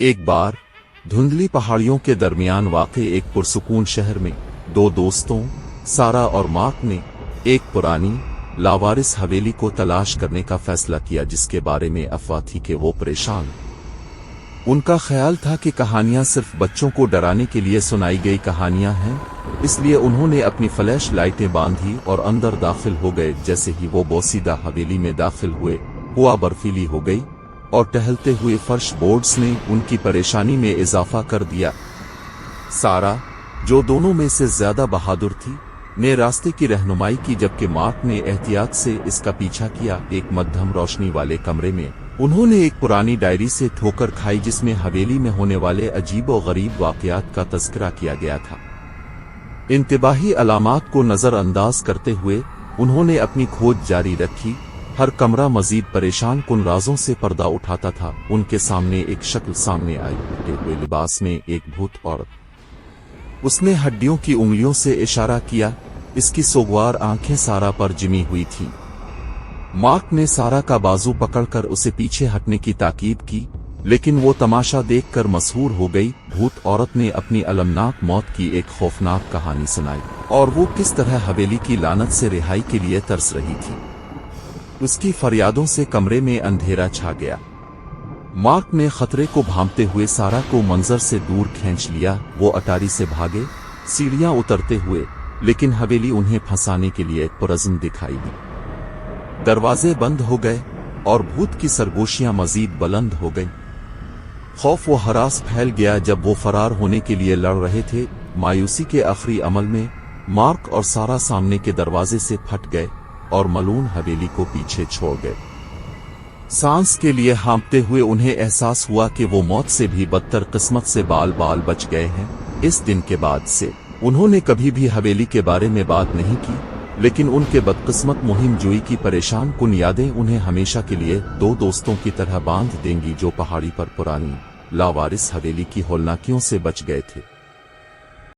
एक बार धुंधली पहाड़ियों के दरमियान वाक़े एक पुरसुकून शहर में दो दोस्तों सारा और मार्क ने एक पुरानी लावारिस हवेली को तलाश करने का फैसला किया, जिसके बारे में अफवाह थी कि वो परेशान। उनका ख्याल था कि कहानियां सिर्फ बच्चों को डराने के लिए सुनाई गई कहानियां हैं, इसलिए उन्होंने अपनी फ्लैश लाइटें बांधी और अंदर दाखिल हो गए। जैसे ही वो बोसीदा हवेली में दाखिल हुए, हवा बर्फीली हो गई और टहलते हुए फर्श बोर्ड्स ने उनकी परेशानी में इजाफा कर दिया। सारा, जो दोनों में से ज्यादा बहादुर थी, ने रास्ते की रहनुमाई की, जबकि मार्क ने एहतियात से इसका पीछा किया। एक मध्यम रोशनी वाले कमरे में उन्होंने एक पुरानी डायरी से ठोकर खाई, जिसमें हवेली में होने वाले अजीब और गरीब वाकयात का तज़किरा किया गया था। इंतबाही अलामात को नजरअंदाज करते हुए उन्होंने अपनी खोज जारी रखी। हर कमरा मजीद परेशान कुन राजों से पर्दा उठाता था। उनके सामने एक शक्ल सामने आई, फटे हुए लिबास में एक भूत औरत। उसने हड्डियों की उंगलियों से इशारा किया। इसकी सोगवार आंखें सारा पर जिमी हुई थीं। मार्क ने सारा का बाजू पकड़कर उसे पीछे हटने की ताकीद की, लेकिन वो तमाशा देखकर मसहूर हो गई। भूत औरत ने अपनी अलमनाक मौत की एक खौफनाक कहानी सुनाई और वो किस तरह हवेली की लानत से रिहाई के लिए तरस रही थी। उसकी फरियादों से कमरे में अंधेरा छा गया। मार्क ने खतरे को भांपते हुए सारा को मंजर से दूर खींच लिया। वो अटारी से भागे, सीढ़ियां उतरते हुए, लेकिन हवेली उन्हें फंसाने के लिए पुरअज़्म दिखाई दी। दरवाजे बंद हो गए और भूत की सरगोशियां मजीद बुलंद हो गईं। खौफ व हरास फैल गया जब वो फरार होने के लिए लड़ रहे थे। मायूसी के आखिरी अमल में मार्क और सारा सामने के दरवाजे से फट गए और मलून हवेली को पीछे छोड़ गए। सांस के लिए हाँफते हुए उन्हें एहसास हुआ कि वो मौत से भी बदतर किस्मत से बाल बाल बच गए हैं। इस दिन के बाद से उन्होंने कभी भी हवेली के बारे में बात नहीं की, लेकिन उनके बदकिस्मत मुहिम जोई की परेशान कुन यादें उन्हें हमेशा के लिए दो दोस्तों की तरह बांध देंगी, जो पहाड़ी पर पुरानी लावारिस हवेली की होलनाकियों से बच गए थे।